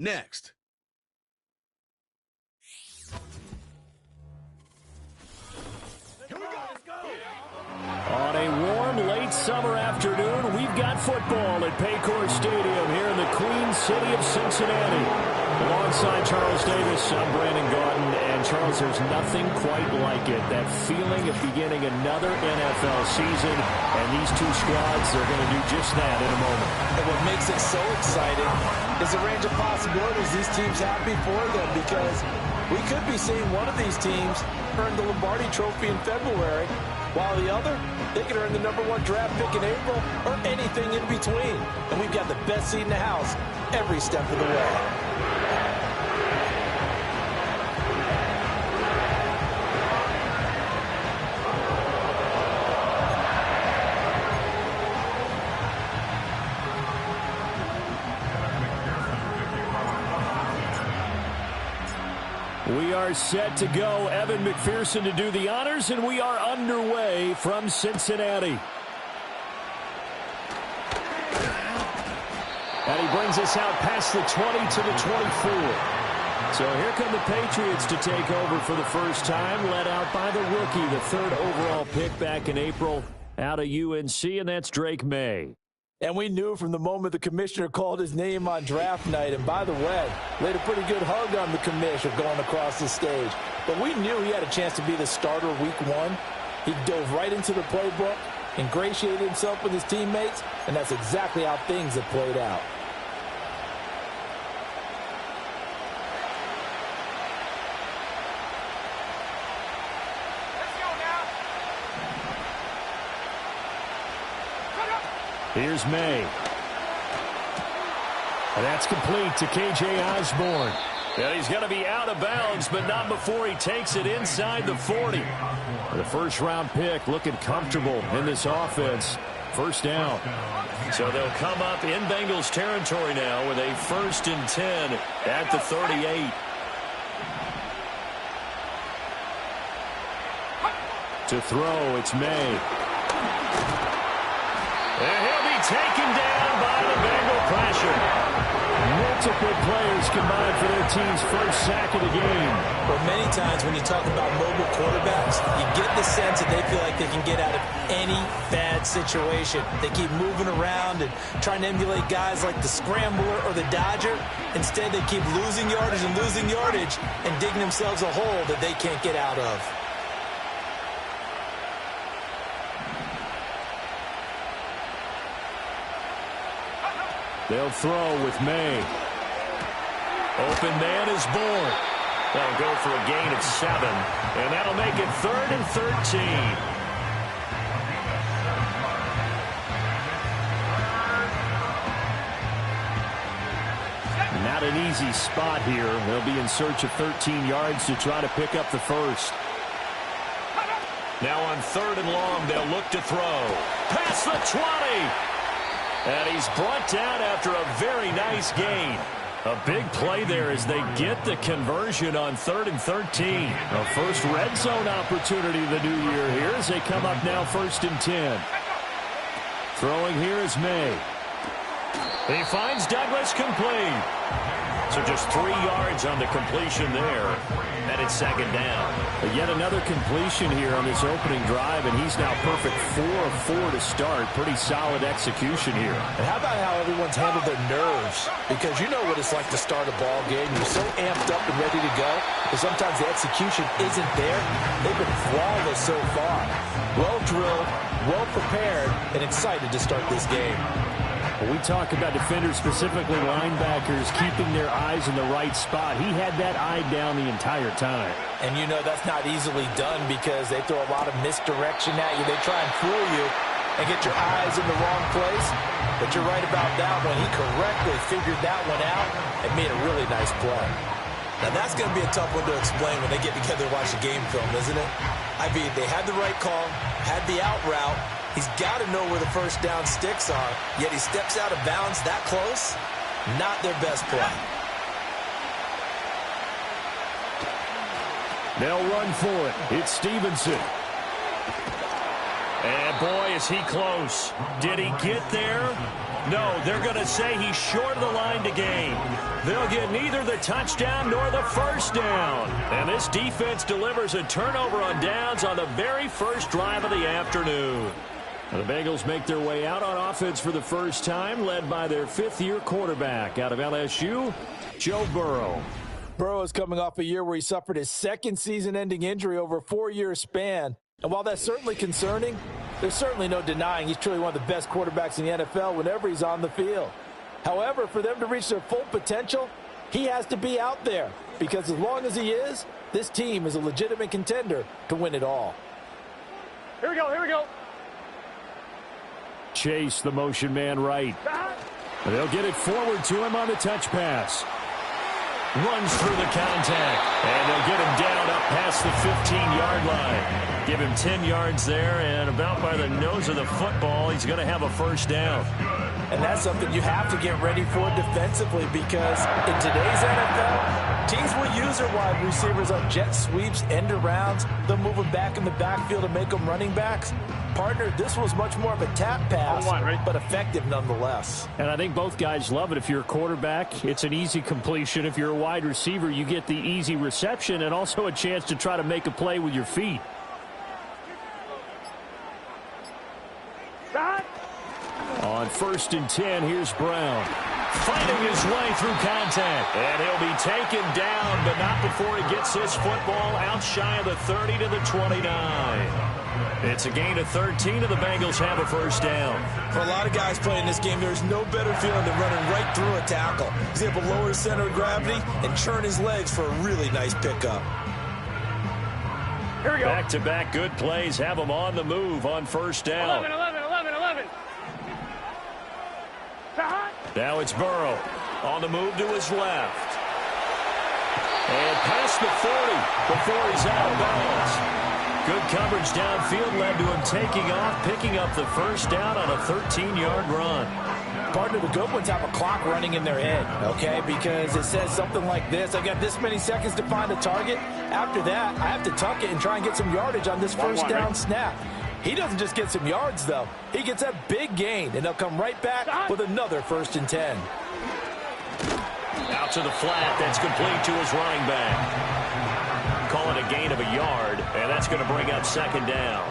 next. On a warm, late summer afternoon, we've got football at Paycor Stadium here in the Queen City of Cincinnati. Alongside Charles Davis, I'm Brandon Gaudin, and Charles, there's nothing quite like it. That feeling of beginning another NFL season, and these two squads are going to do just that in a moment. And what makes it so exciting is the range of possibilities these teams have before them, because we could be seeing one of these teams earn the Lombardi Trophy in February, while the other, they could earn the #1 draft pick in April or anything in between. And we've got the best seat in the house every step of the way. We are set to go. Evan McPherson to do the honors, and we are underway from Cincinnati. And he brings us out past the 20 to the 24. So here come the Patriots to take over for the first time, led out by the rookie, the 3rd overall pick back in April out of UNC, and that's Drake May. And we knew from the moment the commissioner called his name on draft night, and by the way, laid a pretty good hug on the commissioner going across the stage. But we knew he had a chance to be the starter week 1. He dove right into the playbook, ingratiated himself with his teammates, and that's exactly how things have played out. Here's May. And that's complete to K.J. Osborne. And he's going to be out of bounds, but not before he takes it inside the 40. The first-round pick looking comfortable in this offense. First down. So they'll come up in Bengals territory now with a 1st and 10 at the 38. To throw, it's May. And he'll be taken down by the Bengal pressure. Multiple players combined for their team's first sack of the game. But many times when you talk about mobile quarterbacks, you get the sense that they feel like they can get out of any bad situation. They keep moving around and trying to emulate guys like the Scrambler or the Dodger. Instead, they keep losing yardage and digging themselves a hole that they can't get out of. They'll throw with May. Open man is Bourne. They'll go for a gain of 7, and that'll make it 3rd and 13. Not an easy spot here. They'll be in search of 13 yards to try to pick up the first. Now on 3rd and long, they'll look to throw. Past the 20. And he's brought down after a very nice gain. A big play there as they get the conversion on 3rd and 13. A first red zone opportunity of the new year here as they come up now 1st and 10. Throwing here is May. He finds Douglas complete. So just 3 yards on the completion there. And it's 2nd down. But yet another completion here on this opening drive, and he's now perfect 4 of 4 to start. Pretty solid execution here. And how about how everyone's handled their nerves? Because you know what it's like to start a ball game. You're so amped up and ready to go, but sometimes the execution isn't there. They've been flawless so far. Well drilled, well prepared, and excited to start this game. When we talk about defenders, specifically linebackers, keeping their eyes in the right spot, he had that eye down the entire time. And you know that's not easily done because they throw a lot of misdirection at you. They try and fool you and get your eyes in the wrong place. But you're right about that one. He correctly figured that one out and made a really nice play. Now that's going to be a tough one to explain when they get together and watch the game film, isn't it? I mean, they had the right call, had the out route. He's got to know where the first down sticks are, yet he steps out of bounds that close. Not their best play. They'll run for it. It's Stevenson. And boy, is he close. Did he get there? No, they're going to say he's short of the line to gain. They'll get neither the touchdown nor the first down. And this defense delivers a turnover on downs on the very first drive of the afternoon. The Bengals make their way out on offense for the first time, led by their fifth-year quarterback out of LSU, Joe Burrow. Burrow is coming off a year where he suffered his second season-ending injury over a 4-year span. And while that's certainly concerning, there's certainly no denying he's truly one of the best quarterbacks in the NFL whenever he's on the field. However, for them to reach their full potential, he has to be out there. Because as long as he is, this team is a legitimate contender to win it all. Here we go, here we go. Chase, the motion man right. They'll get it forward to him on the touch pass. Runs through the contact. And they'll get him down up past the 15-yard line. Give him 10 yards there, and about by the nose of the football, he's going to have a first down. And that's something you have to get ready for defensively, because in today's NFL, teams will use their wide receivers on jet sweeps, end arounds. They'll move them back in the backfield and make them running backs. Partner, this was much more of a tap pass, but effective nonetheless. And I think both guys love it. If you're a quarterback, it's an easy completion. If you're a wide receiver, you get the easy reception and also a chance to try to make a play with your feet. On 1st and 10, here's Brown. Fighting his way through contact. And he'll be taken down, but not before he gets his football out shy of the 30 to the 29. It's a gain of 13, and the Bengals have a first down. For a lot of guys playing this game, there's no better feeling than running right through a tackle. He's able to lower his center of gravity and churn his legs for a really nice pickup. Here we go. Back-to-back good plays have them on the move on first down. 11. Now it's Burrow on the move to his left. And past the 40 before he's out of bounds. Good coverage downfield led to him taking off, picking up the first down on a 13-yard run. Partner, the good ones have a clock running in their head, okay? Because it says something like this: I got this many seconds to find a target. After that, I have to tuck it and try and get some yardage on this first down snap. He doesn't just get some yards, though. He gets a big gain, and they'll come right back with another 1st and 10. Out to the flat. That's complete to his running back. Call it a gain of a yard, and that's going to bring up 2nd down.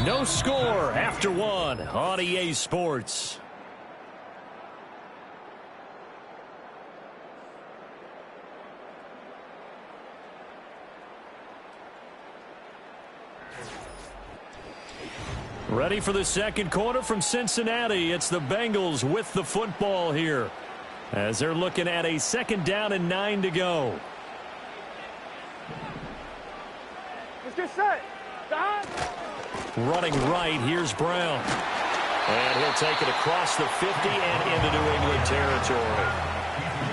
No score after 1 on EA Sports. Ready for the second quarter from Cincinnati. It's the Bengals with the football here, as they're looking at a 2nd down and 9 to go. Let's get set. Running right, here's Brown. And he'll take it across the 50 and into New England territory.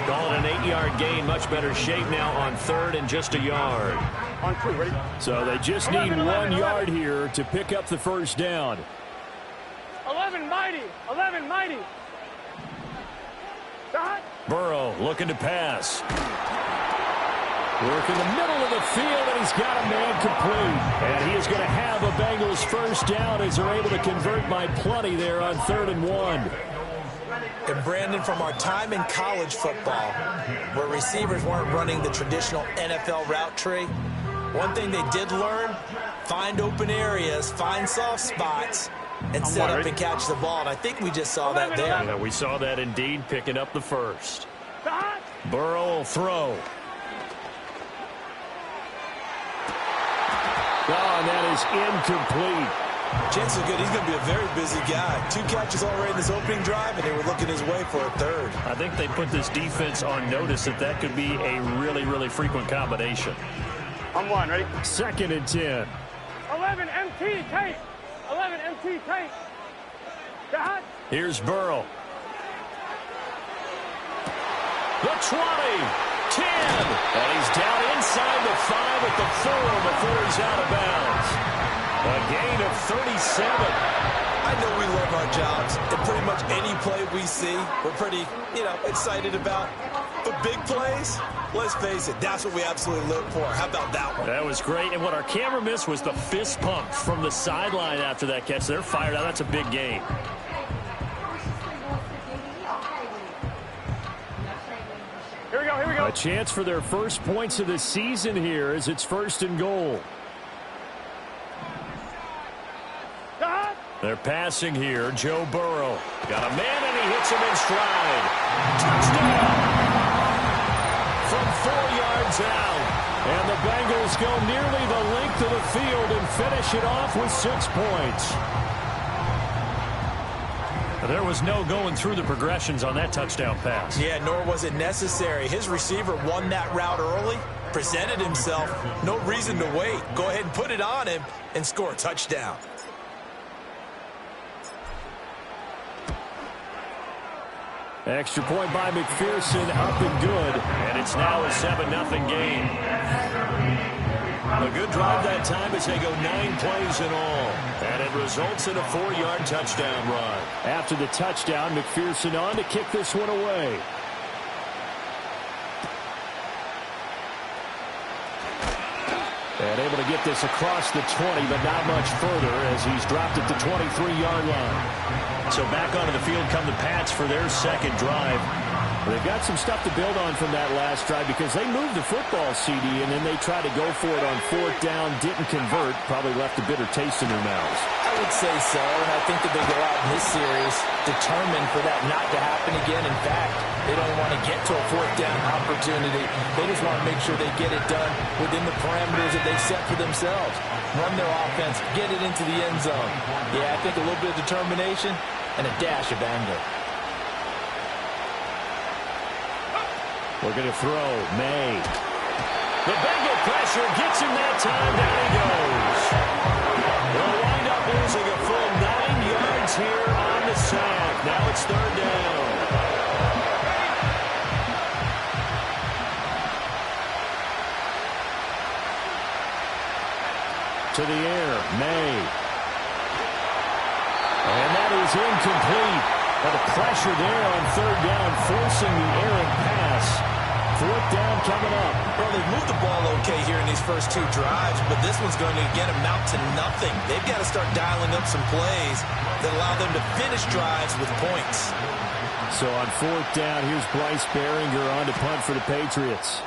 Call it an 8-yard gain. Much better shape now on 3rd and just a yard. On 2, ready? So they just need 1 yard here to pick up the first down. 11 mighty. Burrow looking to pass. Work in the middle of the field, and he's got a man complete. And he is going to have a Bengals first down as they're able to convert by plenty there on 3rd and 1. And Brandon, from our time in college football, where receivers weren't running the traditional NFL route tree, one thing they did learn: find open areas, find soft spots, and set up and catch the ball. And I think we just saw that there. Yeah, we saw that indeed, picking up the first. Burrow will throw. Oh, and that is incomplete. Chances are good he's going to be a very busy guy. 2 catches already in this opening drive, and they were looking his way for a 3rd. I think they put this defense on notice that could be a really, really frequent combination. On 1, ready? 2nd and 10. 11 MT tape. 11 MT tape. Here's Burrow. The 20, 10, and he's down inside the 5 at the 4 before he's out of bounds. A gain of 37. I know we love our jobs, and pretty much any play we see, we're pretty, excited about. But big plays, let's face it, that's what we absolutely live for. How about that one? That was great. And what our camera missed was the fist pump from the sideline after that catch. They're fired out. That's a big gain. Here we go, here we go. A chance for their first points of the season here as it's 1st and goal. They're passing here. Joe Burrow. Got a man, and he hits him in stride. Touchdown! From 4 yards out. And the Bengals go nearly the length of the field and finish it off with 6 points. There was no going through the progressions on that touchdown pass. Yeah, nor was it necessary. His receiver won that route early, presented himself. No reason to wait. Go ahead and put it on him and score a touchdown. Extra point by McPherson, up and good. And it's now a 7-0 game. A good drive that time as they go 9 plays in all. And it results in a 4-yard touchdown run. After the touchdown, McPherson on to kick this one away. And able to get this across the 20, but not much further as he's dropped it to 23-yard line. So back onto the field come the Pats for their second drive. They've got some stuff to build on from that last drive because they moved the football, CD, and then they tried to go for it on 4th down, didn't convert, probably left a bitter taste in their mouths. I would say so, and I think that they go out in this series determined for that not to happen again. In fact, they don't want to get to a 4th down opportunity. They just want to make sure they get it done within the parameters that they set for themselves. Run their offense, get it into the end zone. Yeah, I think a little bit of determination and a dash of anger. Looking to throw, May. The Bengal pressure gets him that time. Down he goes. They'll wind up losing a full 9 yards here on the sack. Now it's 3rd down. To the air, May. And that is incomplete. But the pressure there on 3rd down, forcing the errant pass. 4th down coming up. Well, they've moved the ball okay here in these first 2 drives, but this one's going to, again, amount to nothing. They've got to start dialing up some plays that allow them to finish drives with points. So on 4th down, here's Bryce Behringer on to punt for the Patriots.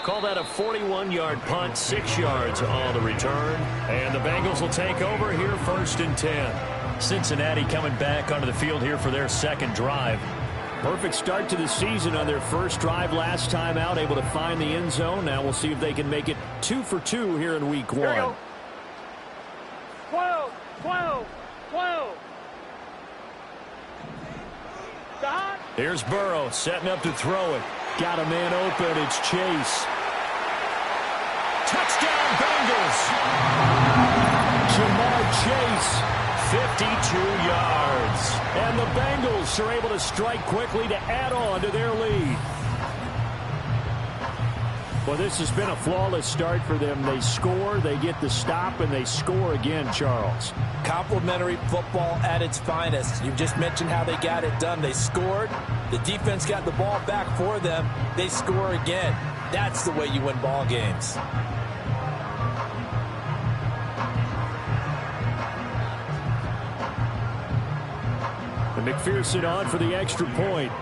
Call that a 41-yard punt, 6 yards on the return. And the Bengals will take over here 1st and 10. Cincinnati coming back onto the field here for their second drive. Perfect start to the season on their first drive last time out, able to find the end zone. Now we'll see if they can make it 2 for 2 here in week 1. Here we go. 12, 12, 12. Stop. Here's Burrow setting up to throw it. Got a man open. It's Chase. Touchdown Bengals. Jamar Chase, 52 yards. And the Bengals are able to strike quickly to add on to their lead. Well, this has been a flawless start for them. They score, they get the stop, and they score again, Charles. Complimentary football at its finest. You've just mentioned how they got it done. They scored. The defense got the ball back for them. They score again. That's the way you win ball games. And McPherson on for the extra point.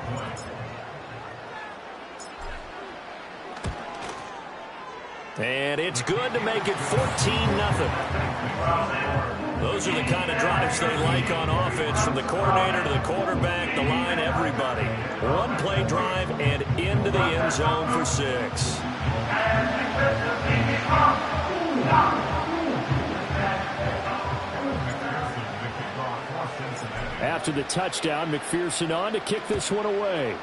And it's good to make it 14-0. Those are the kind of drives they like on offense, from the coordinator to the quarterback, the line, everybody. One-play drive and into the end zone for 6. After the touchdown, McPherson on to kick this one away.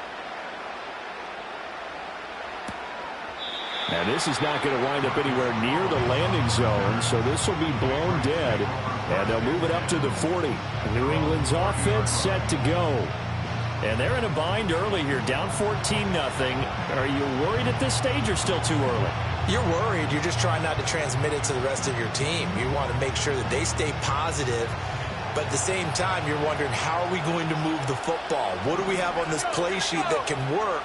And this is not going to wind up anywhere near the landing zone, so this will be blown dead. And they'll move it up to the 40. New England's offense set to go. And they're in a bind early here, down 14-0. Are you worried at this stage or still too early? You're worried. You're just trying not to transmit it to the rest of your team. You want to make sure that they stay positive But at the same time, you're wondering, how are we going to move the football? What do we have on this play sheet that can work?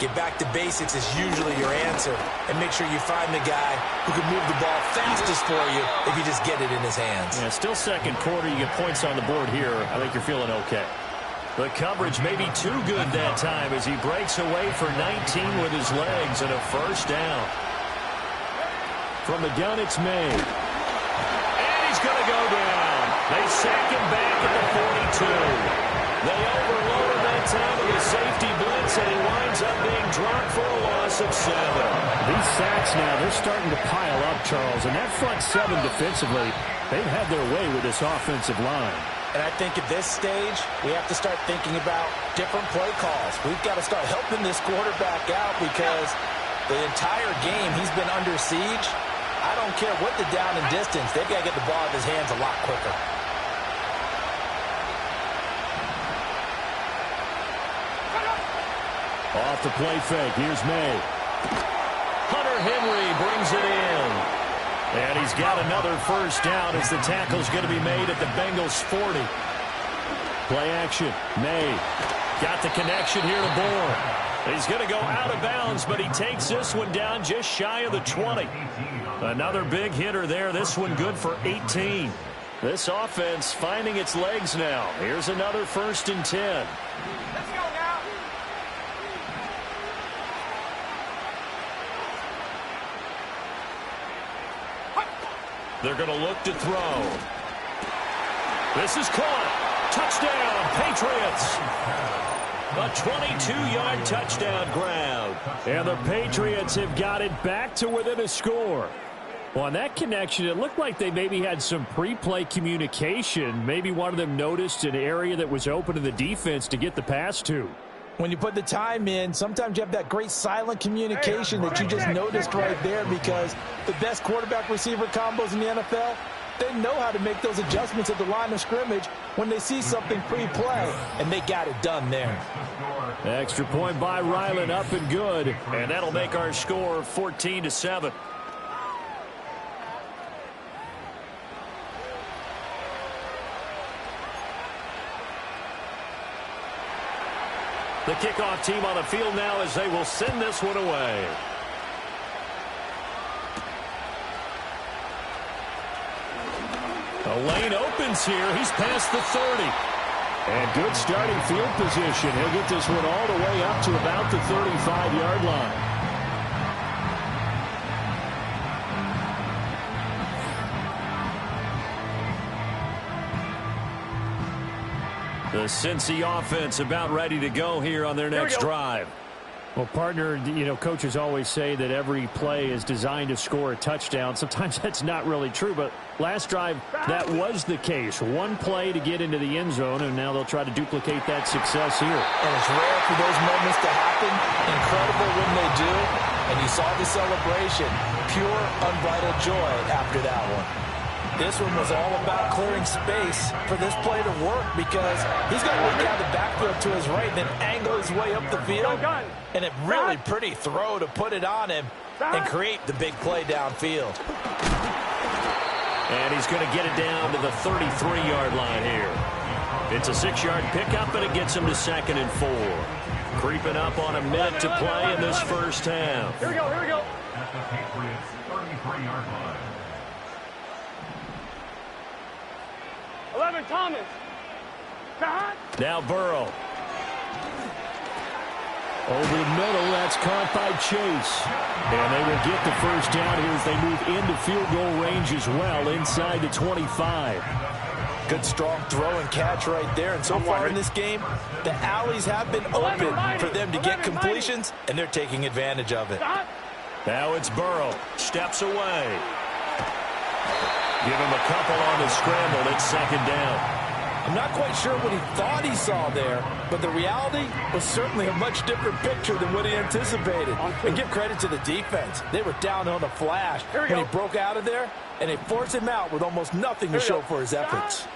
Get back to basics is usually your answer. And make sure you find the guy who can move the ball fastest for you if you just get it in his hands. Yeah, still second quarter. You get points on the board here. I think you're feeling okay. The coverage may be too good that time as he breaks away for 19 with his legs and a first down. From the gun, it's May. And he's going to go down. They sack him back at the 42. They overload him that time with a safety blitz, and he winds up being dropped for a loss of 7. These sacks now, they're starting to pile up, Charles. And that front 7 defensively, they've had their way with this offensive line. And I think at this stage, we have to start thinking about different play calls. We've got to start helping this quarterback out because the entire game he's been under siege. I don't care what the down and distance. They've got to get the ball in his hands a lot quicker. Off the play fake. Here's May. Hunter Henry brings it in. And he's got another first down as the tackle's going to be made at the Bengals 40. Play action. May. Got the connection here to Bourne. He's going to go out of bounds, but he takes this one down just shy of the 20. Another big hitter there. This one good for 18. This offense finding its legs now. Here's another 1st and 10. Let's go now. They're going to look to throw. This is caught. Touchdown, Patriots. A 22-yard touchdown grab. And the Patriots have got it back to within a score. Well, on that connection, it looked like they maybe had some pre-play communication. Maybe one of them noticed an area that was open to the defense to get the pass to. When you put the time in, sometimes you have that great silent communication that you just noticed right there, because the best quarterback-receiver combos in the NFL, they know how to make those adjustments at the line of scrimmage when they see something pre-play, and they got it done there. Extra point by Ryland, up and good. And that'll make our score 14-7. The kickoff team on the field now as they will send this one away. The lane opens here. He's past the 30. And good starting field position. He'll get this one all the way up to about the 35-yard line. The Cincy offense about ready to go here on their next drive. Well, partner, you know, coaches always say that every play is designed to score a touchdown. Sometimes that's not really true, but last drive, that was the case. One play to get into the end zone, and now they'll try to duplicate that success here. And it's rare for those moments to happen. Incredible when they do. And you saw the celebration. Pure, unbridled joy after that one. This one was all about clearing space for this play to work, because he's going to look down the backfield to his right and then angle his way up the field. And a really pretty throw to put it on him and create the big play downfield. And he's going to get it down to the 33-yard line here. It's a 6-yard pickup, and it gets him to 2nd and 4. Creeping up on a minute to play in this first half. Here we go, here we go. At the Patriots' 33-yard line. 11, Thomas. Now Burrow. Over the middle, that's caught by Chase. And they will get the first down here as they move into field goal range as well, inside the 25. Good strong throw and catch right there. And so far in this game, the alleys have been open for them to get completions, and they're taking advantage of it. Now it's Burrow. Steps away. Give him a couple on the scramble. It's 2nd down. I'm not quite sure what he thought he saw there, but the reality was certainly a much different picture than what he anticipated. And give credit to the defense. They were down on the flash when he broke out of there, and they forced him out with almost nothing to show for his efforts.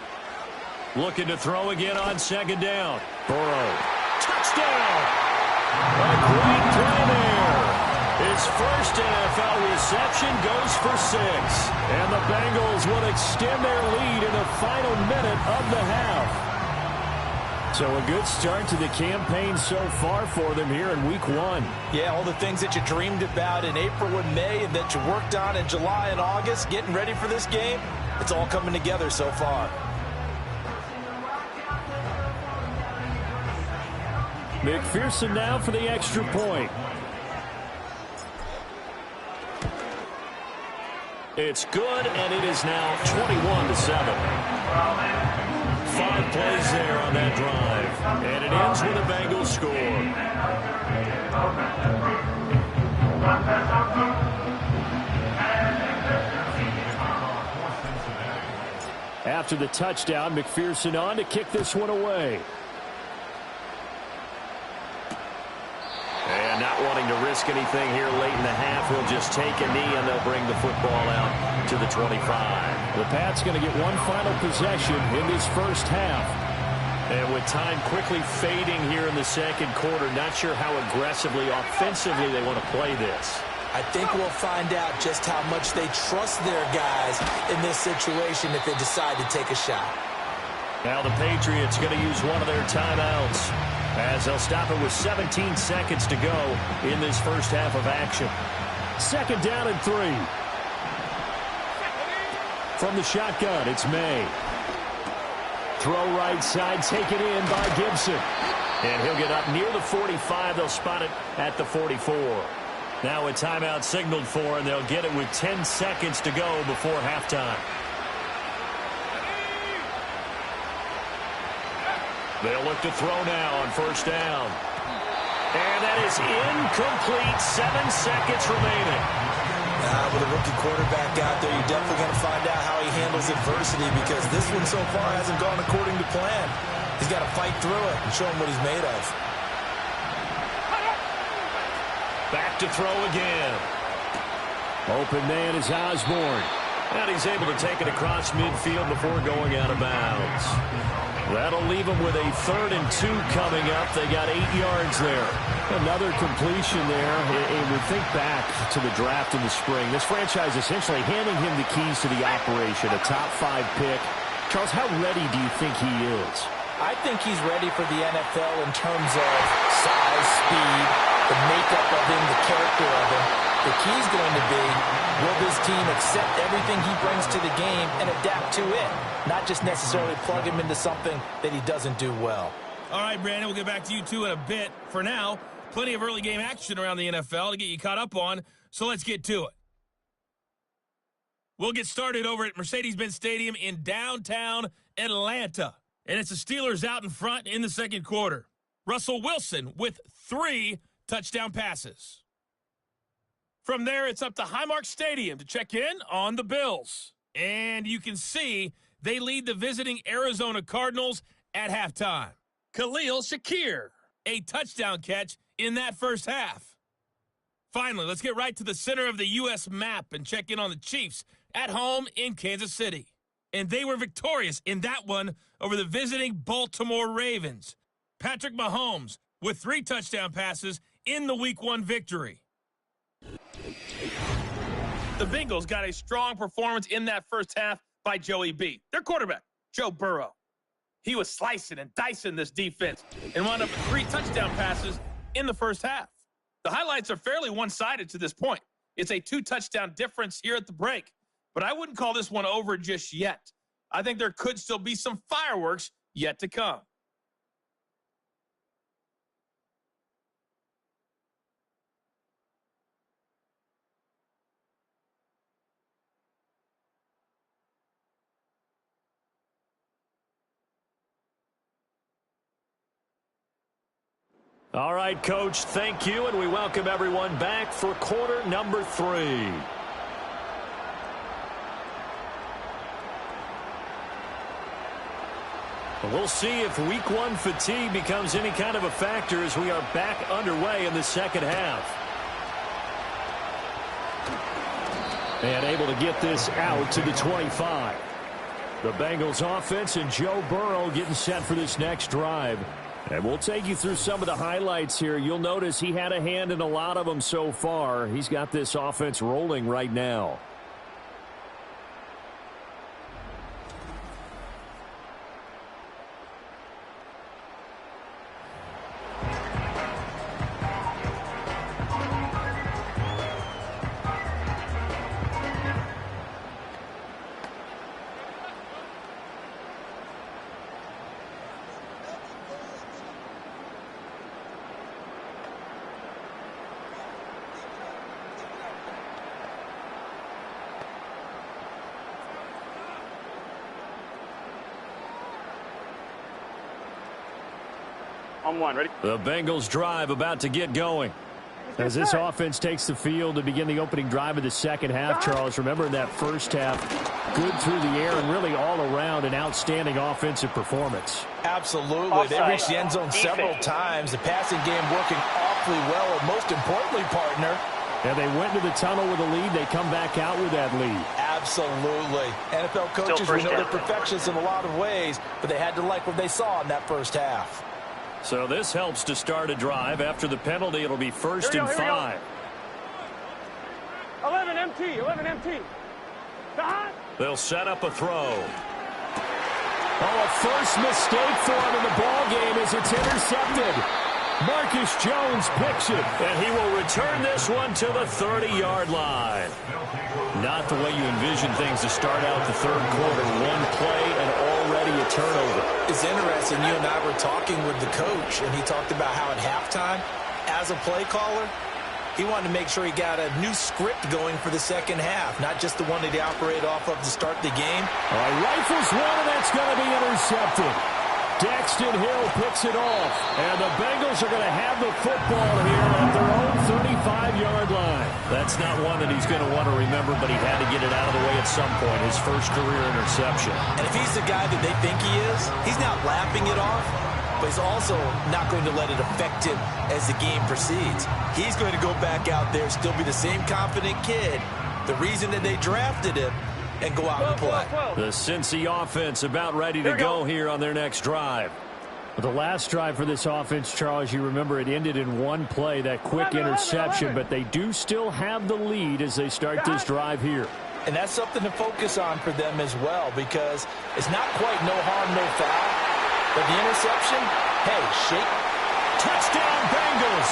Looking to throw again on 2nd down. Burrow. Touchdown! A great play there. His first NFL reception goes for 6. And the Bengals will extend their lead in the final minute of the half. So a good start to the campaign so far for them here in Week 1. Yeah, all the things that you dreamed about in April and May and that you worked on in July and August, getting ready for this game, it's all coming together so far. McPherson now for the extra point. It's good, and it is now 21-7. 5 plays there on that drive, and it ends with a Bengals score. After the touchdown, McPherson on to kick this one away. And not wanting to risk anything here late in the half, he'll just take a knee, and they'll bring the football out to the 25. The Pats going to get one final possession in this first half. And with time quickly fading here in the second quarter, not sure how aggressively, offensively they want to play this. I think we'll find out just how much they trust their guys in this situation if they decide to take a shot. Now the Patriots going to use one of their timeouts, as they'll stop it with 17 seconds to go in this first half of action. 2nd down and 3. From the shotgun, it's May. Throw right side, taken in by Gibson. And he'll get up near the 45. They'll spot it at the 44. Now a timeout signaled for, and they'll get it with 10 seconds to go before halftime. They'll look to throw now on first down. And that is incomplete. 7 seconds remaining. With a rookie quarterback out there, you're definitely going to find out how he handles adversity, because this one so far hasn't gone according to plan. He's got to fight through it and show him what he's made of. Back to throw again. Open man is Osborne. And he's able to take it across midfield before going out of bounds. That'll leave them with a 3rd and 2 coming up. They got 8 yards there. Another completion there. And we think back to the draft in the spring. This franchise essentially handing him the keys to the operation, a top 5 pick. Charles, how ready do you think he is? I think he's ready for the NFL in terms of size, speed, the makeup of him, the character of him. The key is going to be, will this team accept everything he brings to the game and adapt to it? Not just necessarily plug him into something that he doesn't do well. All right, Brandon, we'll get back to you two in a bit. For now, plenty of early game action around the NFL to get you caught up on, so let's get to it. We'll get started over at Mercedes-Benz Stadium in downtown Atlanta. And it's the Steelers out in front in the second quarter. Russell Wilson with 3 touchdown passes. From there, it's up to Highmark Stadium to check in on the Bills. And you can see they lead the visiting Arizona Cardinals at halftime. Khalil Shakir, a touchdown catch in that first half. Finally, let's get right to the center of the U.S. map and check in on the Chiefs at home in Kansas City. And they were victorious in that one over the visiting Baltimore Ravens. Patrick Mahomes with 3 touchdown passes in the Week 1 victory. The Bengals got a strong performance in that first half by Joey B, their quarterback, Joe Burrow. He was slicing and dicing this defense and wound up with 3 touchdown passes in the first half. The highlights are fairly one-sided to this point. It's a 2-touchdown difference here at the break, but I wouldn't call this one over just yet. I think there could still be some fireworks yet to come. All right, Coach, thank you, and we welcome everyone back for quarter number 3. We'll see if Week 1 fatigue becomes any kind of a factor as we are back underway in the second half. And able to get this out to the 25. The Bengals offense and Joe Burrow getting set for this next drive. And we'll take you through some of the highlights here. You'll notice he had a hand in a lot of them so far. He's got this offense rolling right now. On one, ready? The Bengals drive about to get going. As this offense takes the field to begin the opening drive of the second half, Charles, remember in that first half, good through the air and really all around an outstanding offensive performance. Absolutely. Offside. They reached the end zone several times. The passing game working awfully well, and most importantly, partner. And they went to the tunnel with a lead. They come back out with that lead. Absolutely. NFL coaches, we know they're perfectionists in a lot of ways, but they had to like what they saw in that first half. So this helps to start a drive. After the penalty, it'll be first and 5. 11 MT, 11 MT. They'll set up a throw. Oh, a first mistake for him in the ball game as it's intercepted. Marcus Jones picks it. And he will return this one to the 30-yard line. Not the way you envision things to start out the third quarter. One play and already a turnover. It's interesting. You and I were talking with the coach, and he talked about how at halftime, as a play caller, he wanted to make sure he got a new script going for the second half, not just the one that he operated off of to start the game. Rifles one, and that's going to be intercepted. Daxton Hill picks it off, and the Bengals are going to have the football here at their own 35-yard line. That's not one that he's going to want to remember, but he had to get it out of the way at some point, his first career interception. And if he's the guy that they think he is, he's not laughing it off, but he's also not going to let it affect him as the game proceeds. He's going to go back out there, still be the same confident kid, the reason that they drafted him, and go out and play. The Cincy offense about ready to go here on their next drive. The last drive for this offense, Charles, you remember it ended in one play, that quick interception, but they do still have the lead as they start this drive here. And that's something to focus on for them as well, because it's not quite no harm, no foul, but the interception, hey, shake. Touchdown Bengals!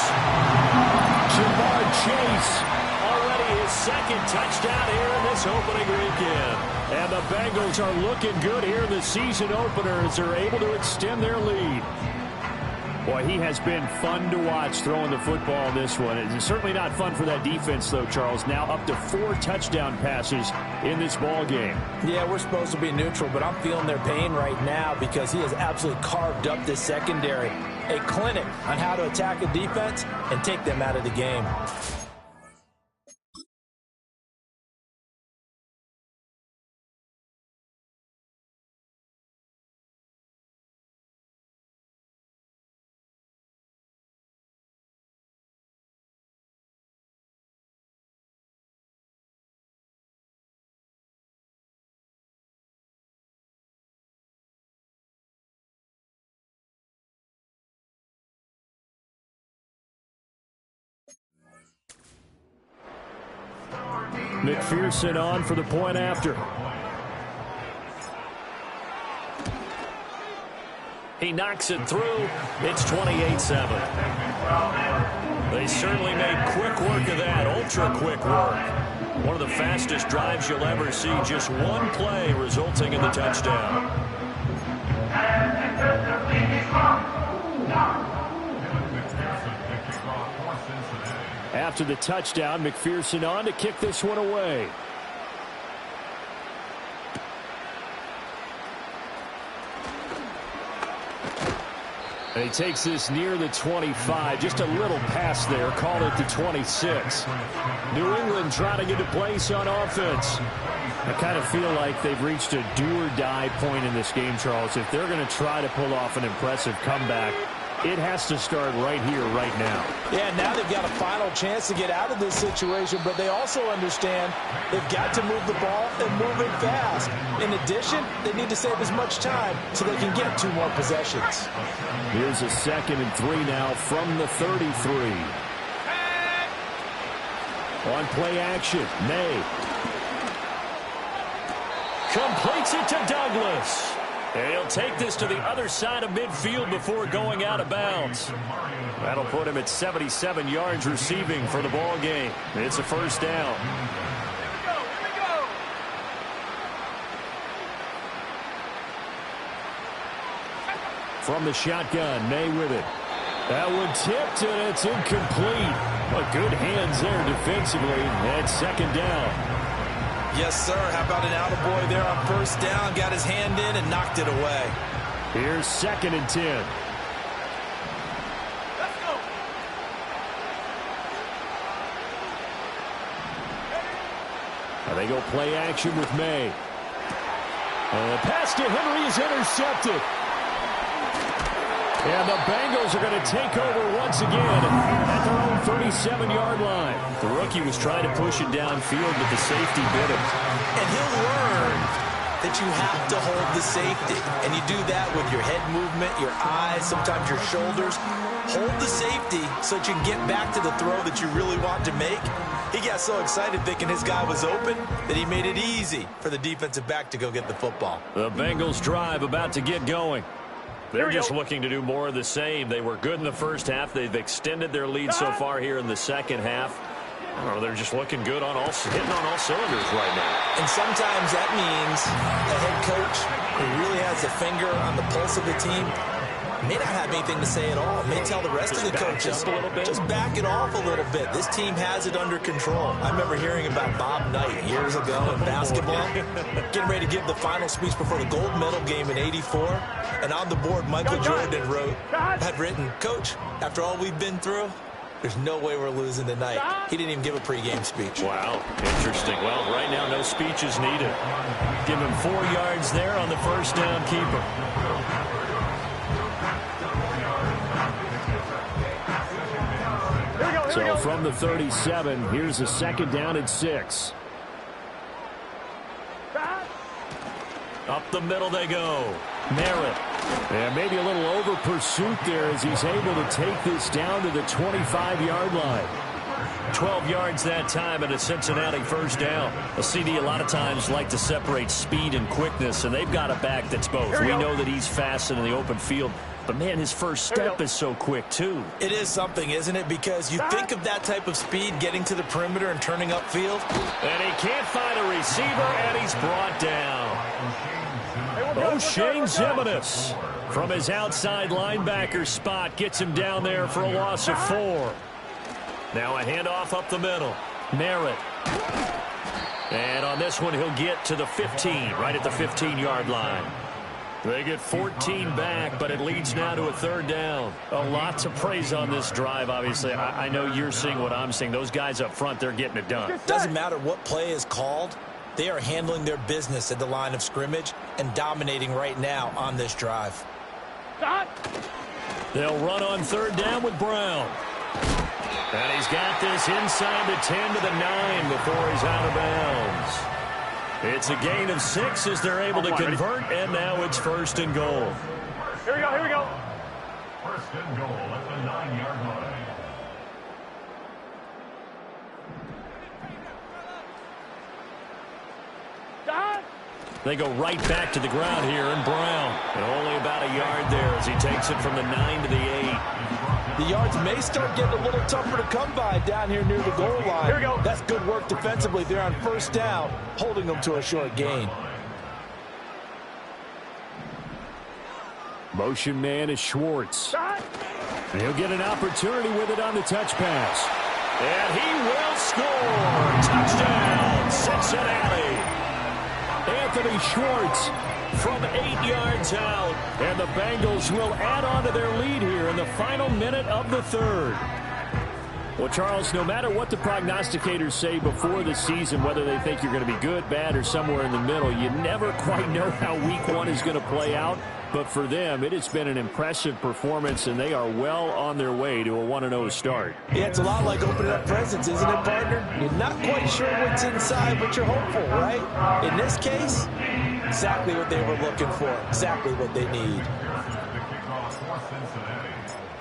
Jamar Chase. Already his second touchdown here in this opening weekend. And the Bengals are looking good here in the season opener as they're able to extend their lead. Boy, he has been fun to watch throwing the football in this one. It's certainly not fun for that defense, though, Charles. Now up to 4 touchdown passes in this ball game. Yeah, we're supposed to be neutral, but I'm feeling their pain right now because he has absolutely carved up this secondary. A clinic on how to attack a defense and take them out of the game. McPherson on for the point after. He knocks it through. It's 28-7. They certainly made quick work of that, ultra-quick work. One of the fastest drives you'll ever see. Just one play resulting in the touchdown. After the touchdown, McPherson on to kick this one away. And he takes this near the 25. Just a little pass there. Call it the 26. New England trying to get a place on offense. I kind of feel like they've reached a do-or-die point in this game, Charles. If they're going to try to pull off an impressive comeback, it has to start right here, right now. Yeah, now they've got a final chance to get out of this situation, but they also understand they've got to move the ball and move it fast. In addition, they need to save as much time so they can get 2 more possessions. Here's a 2nd and 3 now from the 33. On play action, May. Completes it to Douglas. And he'll take this to the other side of midfield before going out of bounds. That'll put him at 77 yards receiving for the ball game. It's a first down. Here we go. From the shotgun, May with it. That one tipped, and it's incomplete. But good hands there defensively. And 2nd down. Yes, sir. How about an attaboy there on 1st down? Got his hand in and knocked it away. Here's 2nd and 10. Let's go. Now they go play action with May. And the pass to Henry is intercepted. And the Bengals are going to take over once again at their own 37-yard line. The rookie was trying to push it downfield, but the safety bit him. And he'll learn that you have to hold the safety. And you do that with your head movement, your eyes, sometimes your shoulders. Hold the safety so that you can get back to the throw that you really want to make. He got so excited thinking his guy was open that he made it easy for the defensive back to go get the football. The Bengals drive about to get going. They're just looking to do more of the same. They were good in the first half. They've extended their lead so far here in the second half. I don't know, they're just looking good on hitting on all cylinders right now. And sometimes that means a head coach who really has a finger on the pulse of the team may not have anything to say at all. May tell the rest of the coaches, just back it off a little bit. This team has it under control. I remember hearing about Bob Knight years ago in basketball, getting ready to give the final speech before the gold medal game in '84. And on the board, Michael Jordan had written, "Coach, after all we've been through, there's no way we're losing tonight." He didn't even give a pregame speech. Wow, interesting. Well, right now, no speech is needed. Give him 4 yards there on the first down keeper. So from the 37, here's a 2nd down and 6. Up the middle they go. Merritt. And maybe a little over pursuit there as he's able to take this down to the 25-yard line. 12 yards that time and a Cincinnati first down. A CD a lot of times like to separate speed and quickness, and they've got a back that's both. We know that he's fast in the open field, but, man, his first step is so quick, too. It is something, isn't it? Because you think of that type of speed getting to the perimeter and turning upfield. And he can't find a receiver, and he's brought down. O'Shane Zimenez from his outside linebacker spot gets him down there for a loss of 4. Now a handoff up the middle. Merritt. And on this one, he'll get to the 15, right at the 15-yard line. They get 14 back, but it leads now to a 3rd down. A lot to praise on this drive, obviously. I know you're seeing what I'm seeing. Those guys up front, they're getting it done. Doesn't matter what play is called. They are handling their business at the line of scrimmage and dominating right now on this drive. They'll run on 3rd down with Brown. And he's got this inside the 10 to the 9 before he's out of bounds. It's a gain of 6 as they're able to convert, and now it's 1st and goal. Here we go, here we go. 1st and goal at the 9-yard line. They go right back to the ground here, and Brown. And only about a yard there as he takes it from the 9 to the 8. The yards may start getting a little tougher to come by down here near the goal line. Here we go. That's good work defensively there on 1st down, holding them to a short gain. Motion man is Schwartz. And he'll get an opportunity with it on the touch pass. And he will score. Touchdown, Cincinnati. Anthony Schwartz from 8 yards out. And the Bengals will add on to their lead here in the final minute of the 3rd. Well, Charles, no matter what the prognosticators say before the season, whether they think you're going to be good, bad, or somewhere in the middle, you never quite know how week 1 is going to play out. but for them, it has been an impressive performance, and they are well on their way to a 1-0 start. Yeah, it's a lot like opening up presents, isn't it, partner? You're not quite sure what's inside, but you're hopeful, right? In this case, exactly what they were looking for, exactly what they need.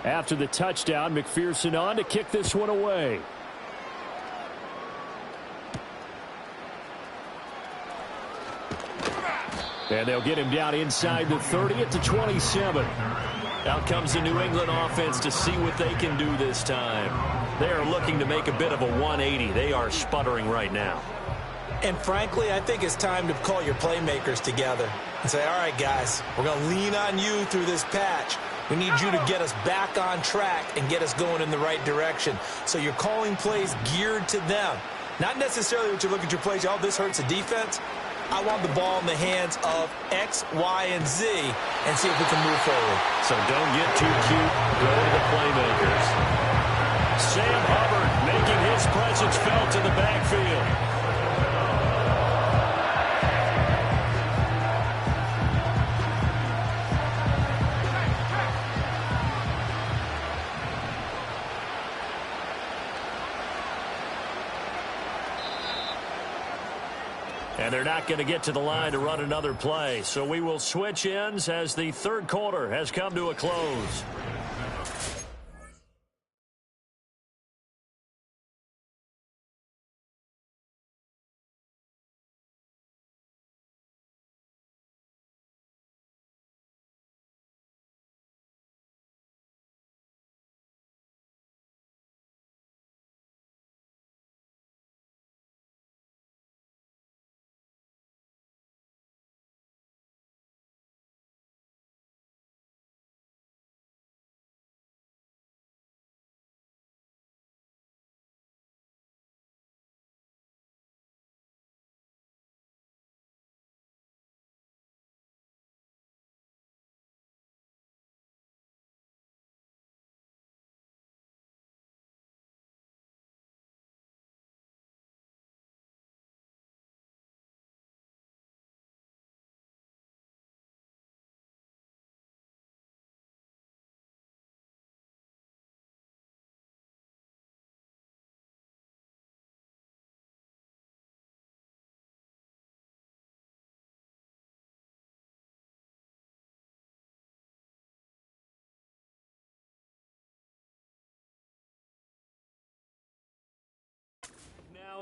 After the touchdown, McPherson on to kick this one away. And they'll get him down inside the 30 at the 27. Out comes the New England offense to see what they can do this time. They are looking to make a bit of a 180. They are sputtering right now. And frankly, I think it's time to call your playmakers together and say, all right, guys, we're going to lean on you through this patch. We need you to get us back on track and get us going in the right direction. So you're calling plays geared to them. Not necessarily what you look at your plays, oh, this hurts the defense. I want the ball in the hands of X, Y, and Z and see if we can move forward. So don't get too cute. Go to the playmakers. Sam Hubbard making his presence felt in the backfield. And they're not going to get to the line to run another play. So we will switch ends as the third quarter has come to a close.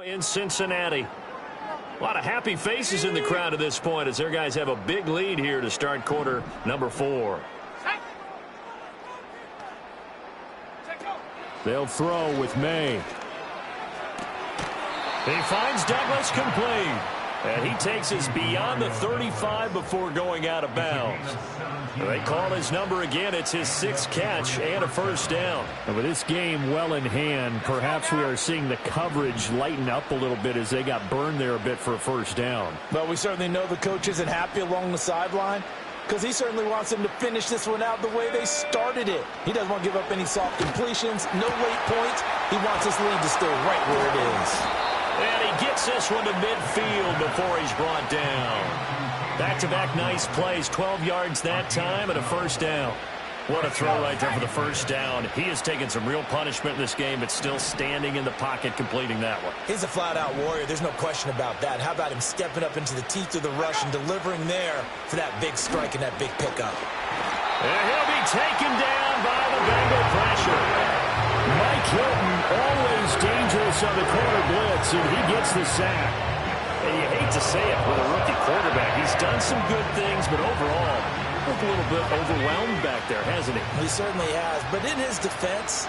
In Cincinnati. A lot of happy faces in the crowd at this point as their guys have a big lead here to start quarter number 4. They'll throw with May. He finds Douglas complete. And he takes us beyond the 35 before going out of bounds. They call his number again. It's his 6th catch and a first down. And with this game well in hand, perhaps we are seeing the coverage lighten up a little bit as they got burned there a bit for a first down. But we certainly know the coach isn't happy along the sideline because he certainly wants them to finish this one out the way they started it. He doesn't want to give up any soft completions, no late points. He wants this lead to stay right where it is. And he gets this one to midfield before he's brought down. Back-to-back nice plays, 12 yards that time and a first down. What a throw right there for the first down. He has taken some real punishment in this game, but still standing in the pocket completing that one. He's a flat-out warrior. There's no question about that. How about him stepping up into the teeth of the rush and delivering there for that big strike and that big pickup. And he'll be taken down by the Bengal pressure. Mike Hilton, always dangerous on the corner blitz, and he gets the sack. And you hate to say it with a rookie quarterback. He's done some good things, but overall, looked a little bit overwhelmed back there, hasn't he? He certainly has. But in his defense,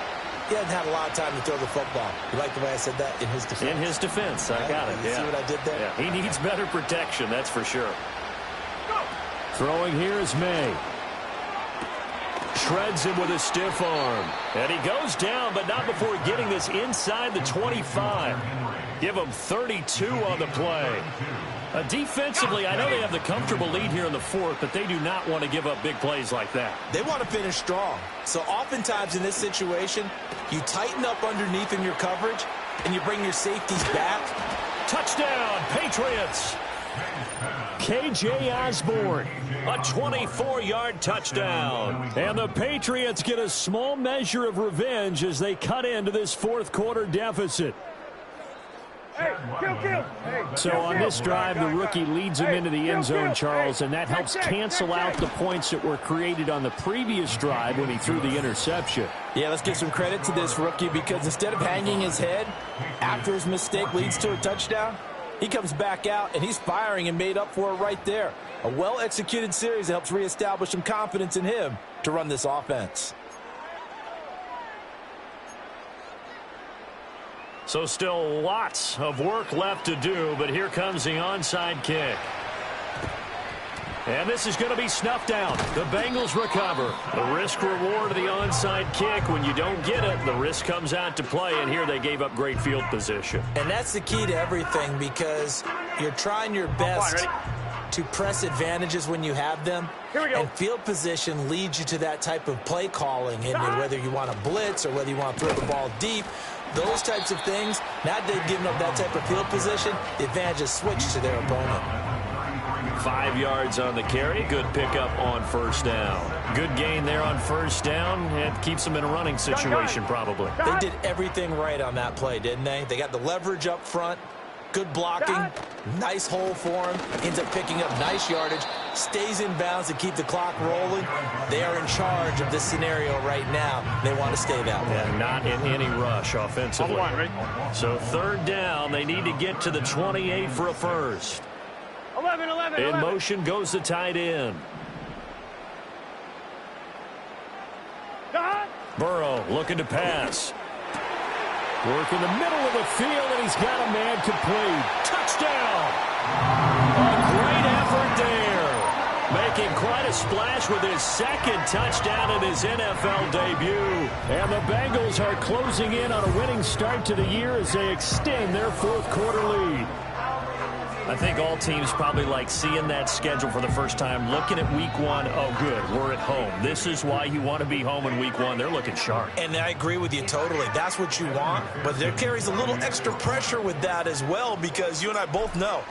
he hasn't had a lot of time to throw the football. You like the way I said that? In his defense. In his defense. I got it. You see what I did there? Yeah. He needs better protection, that's for sure. Throwing here is May. Shreds him with a stiff arm. And he goes down, but not before getting this inside the 25. Give him 32 on the play. Defensively, I know they have the comfortable lead here in the 4th, but they do not want to give up big plays like that. They want to finish strong. So oftentimes in this situation, you tighten up underneath in your coverage, and you bring your safeties back. Touchdown, Patriots. K.J. Osborne. A 24-yard touchdown. And the Patriots get a small measure of revenge as they cut into this fourth quarter deficit. Hey, kill. So on this drive, the rookie leads him into the end zone, Charles, and that helps cancel out the points that were created on the previous drive when he threw the interception. Yeah, let's give some credit to this rookie because instead of hanging his head after his mistake leads to a touchdown, he comes back out and he's firing and made up for it right there. A well-executed series that helps reestablish some confidence in him to run this offense. So still lots of work left to do, but here comes the onside kick. And this is going to be snuffed out. The Bengals recover. The risk-reward of the onside kick. When you don't get it, the risk comes out to play, and here they gave up great field position. And that's the key to everything because you're trying your best to press advantages when you have them. Here we go. And field position leads you to that type of play calling. And whether you want to blitz or whether you want to throw the ball deep, those types of things, now that they've given up that type of field position, the advantage is switched to their opponent. 5 yards on the carry. Good pickup on first down. Good gain there on first down. It keeps them in a running situation probably. They did everything right on that play, didn't they? They got the leverage up front. Good blocking. Nice hole for him. Ends up picking up nice yardage. Stays in bounds to keep the clock rolling. They are in charge of this scenario right now. They want to stay that way. And not in any rush offensively. So third down. They need to get to the 28 for a first. 11. In motion goes the tight end. Burrow looking to pass. Work in the middle of the field, and he's got a man complete. Touchdown! A great effort there. Making quite a splash with his second touchdown in his NFL debut. And the Bengals are closing in on a winning start to the year as they extend their fourth quarter lead. I think all teams probably like seeing that schedule for the first time, looking at week one. Oh, good, we're at home. This is why you want to be home in week one. They're looking sharp. And I agree with you totally. That's what you want. But there carries a little extra pressure with that as well because you and I both know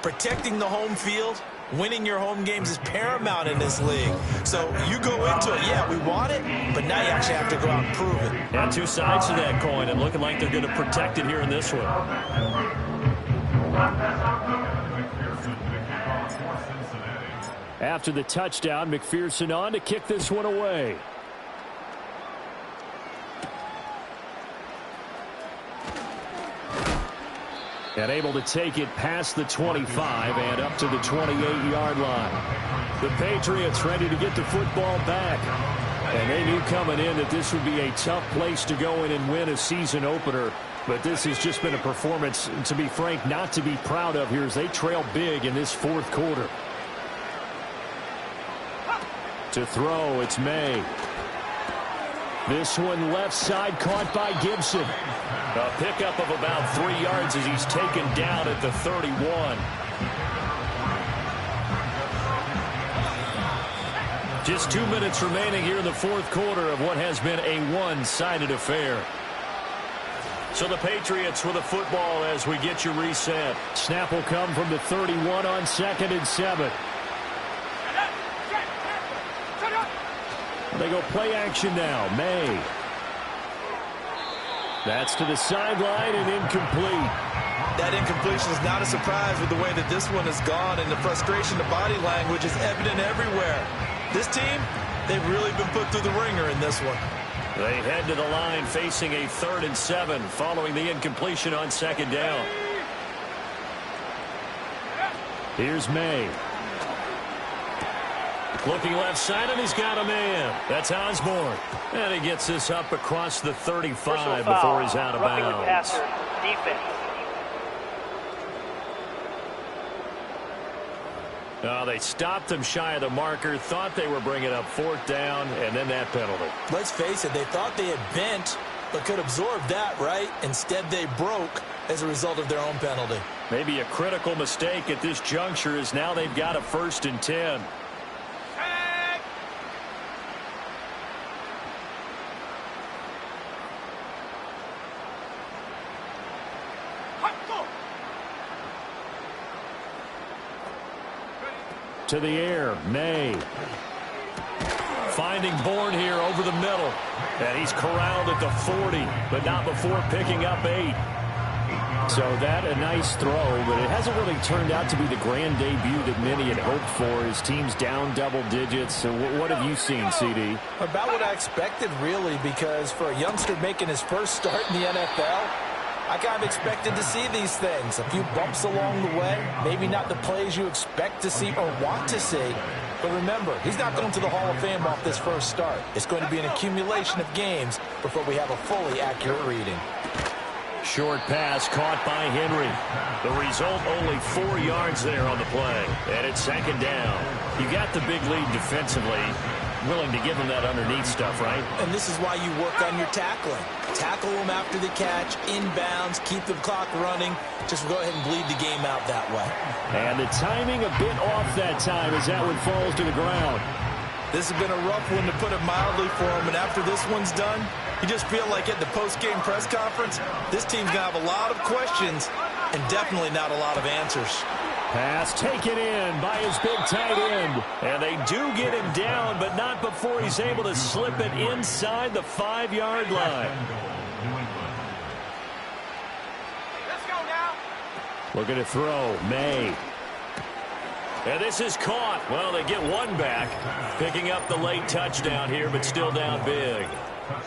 protecting the home field, winning your home games is paramount in this league. So you go into it, yeah, we want it, but now you actually have to go out and prove it. Yeah, two sides to that coin, and looking like they're going to protect it here in this one. After the touchdown, McPherson on to kick this one away. And able to take it past the 25 and up to the 28-yard line. The Patriots ready to get the football back. And they knew coming in that this would be a tough place to go in and win a season opener. But this has just been a performance, to be frank, not to be proud of here as they trail big in this fourth quarter. To throw, it's May. This one left side caught by Gibson. A pickup of about 3 yards as he's taken down at the 31. Just 2 minutes remaining here in the fourth quarter of what has been a one-sided affair. So the Patriots with a football as we get you reset. Snap will come from the 31 on 2nd and 7. They go play action now. May. That's to the sideline and incomplete. That incompletion is not a surprise with the way that this one has gone, and the frustration, the body language is evident everywhere. This team, they've really been put through the ringer in this one. They head to the line facing a 3rd and 7 following the incompletion on 2nd down. Here's May. Looking left side, and he's got a man. That's Osborne. And he gets this up across the 35 before he's out of bounds. They stopped him shy of the marker, thought they were bringing up 4th down, and then that penalty. Let's face it, they thought they had bent, but could absorb that, right? Instead, they broke as a result of their own penalty. Maybe a critical mistake at this juncture is now they've got a 1st and 10. to the air. May. Finding Bourne here over the middle. And he's corralled at the 40, but not before picking up 8. So that a nice throw, but it hasn't really turned out to be the grand debut that many had hoped for. His team's down double digits. So what have you seen, CD? About what I expected, really, because for a youngster making his first start in the NFL, I kind of expected to see these things. A few bumps along the way, maybe not the plays you expect to see or want to see. But remember, he's not going to the Hall of Fame off this first start. It's going to be an accumulation of games before we have a fully accurate reading. Short pass caught by Henry. The result, only 4 yards there on the play. And it's second down. You got the big lead defensively. Willing to give them that underneath stuff, right? And this is why you work on your tackling. Tackle them after the catch, inbounds, keep the clock running. Just go ahead and bleed the game out that way. And the timing a bit off that time as that one falls to the ground. This has been a rough one, to put it mildly, for him. And after this one's done, you just feel like at the post-game press conference, this team's going to have a lot of questions and definitely not a lot of answers. Pass taken in by his big tight end. And they do get him down, but not before he's able to slip it inside the 5-yard line. Let's go now. Looking to throw. May. And this is caught. Well, they get one back, picking up the late touchdown here, but still down big.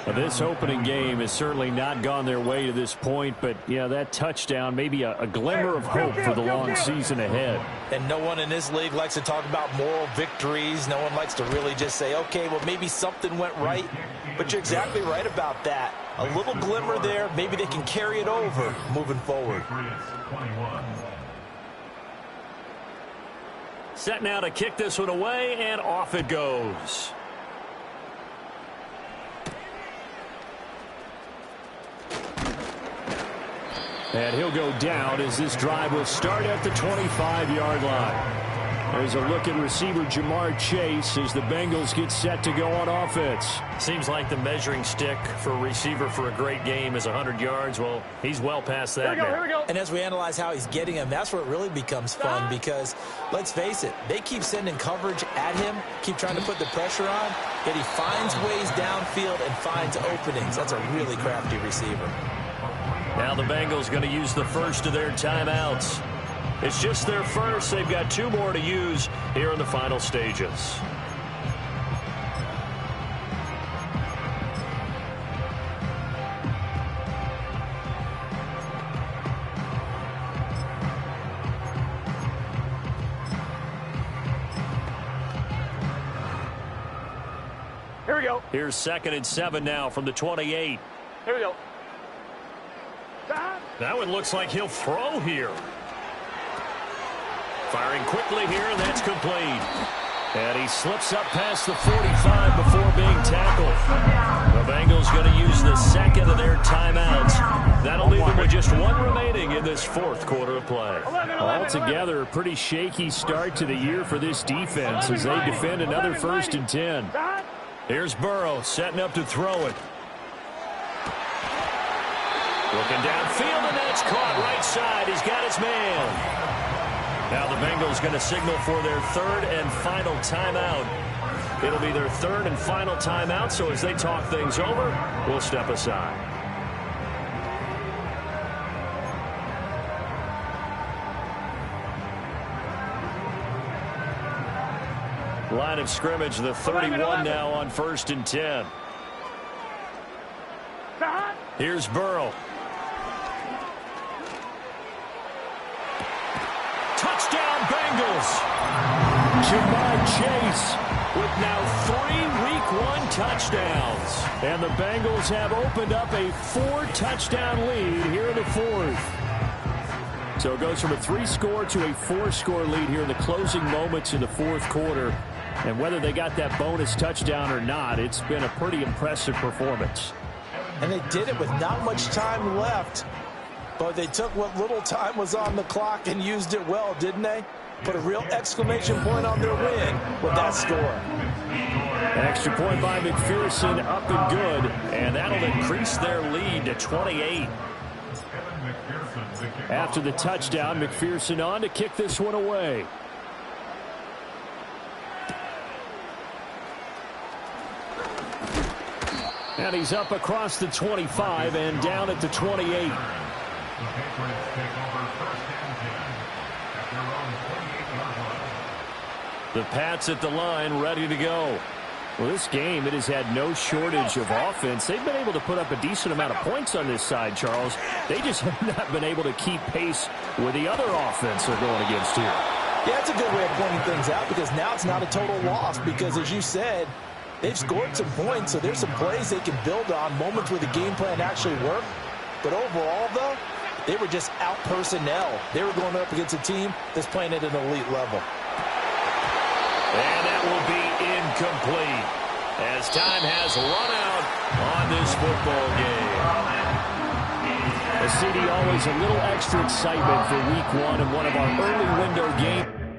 Well, this opening game has certainly not gone their way to this point, but, yeah, that touchdown, maybe a glimmer of hope for the long season ahead. And no one in this league likes to talk about moral victories. No one likes to really just say, okay, well, maybe something went right. But you're exactly right about that. A little glimmer there. Maybe they can carry it over moving forward. Set now to kick this one away, and off it goes. And he'll go down as this drive will start at the 25-yard line. There's a look at receiver Jamar Chase as the Bengals get set to go on offense. Seems like the measuring stick for a receiver for a great game is 100 yards. Well, he's well past that now. Here we go. And as we analyze how he's getting them, that's where it really becomes fun, because, let's face it, they keep sending coverage at him, keep trying to put the pressure on, yet he finds ways downfield and finds openings. That's a really crafty receiver. Now the Bengals going to use the first of their timeouts. It's just their first. They've got 2 more to use here in the final stages. Here we go. Here's 2nd and 7 now from the 28. Here we go. That one looks like he'll throw here. Firing quickly here, and that's complete. And he slips up past the 45 before being tackled. The Bengals going to use the second of their timeouts. That'll leave them with just 1 remaining in this 4th quarter of play. Altogether, a pretty shaky start to the year for this defense as they defend another 1st and 10. Here's Burrow setting up to throw it. Looking downfield, and that's caught right side. He's got his man. Now the Bengals going to signal for their 3rd and final timeout. It'll be their 3rd and final timeout, so as they talk things over, we'll step aside. Line of scrimmage, the 31 now on 1st and 10. Here's Burrow. Touchdown Bengals. Jamar Chase with now 3 Week 1 touchdowns. And the Bengals have opened up a 4-touchdown lead here in the 4th. So it goes from a 3-score to a 4-score lead here in the closing moments in the 4th quarter. And whether they got that bonus touchdown or not, it's been a pretty impressive performance. And they did it with not much time left. But they took what little time was on the clock and used it well, didn't they? Put a real exclamation point on their win with that score. An extra point by McPherson, up and good. And that'll increase their lead to 28. After the touchdown, McPherson on to kick this one away. And he's up across the 25 and down at the 28. The Patriots take over first and 10 at their own 28-yard line. The Pats at the line, ready to go. Well, this game, it has had no shortage of offense. They've been able to put up a decent amount of points on this side, Charles. They just have not been able to keep pace with the other offense they're going against here. Yeah, it's a good way of pointing things out because now it's not a total loss because, as you said, they've scored some points, so there's some plays they can build on, moments where the game plan actually worked. But overall, though, they were just out personnel. They were going up against a team that's playing at an elite level. And that will be incomplete as time has run out on this football game. A CD, always a little extra excitement for week one and one of our early window games.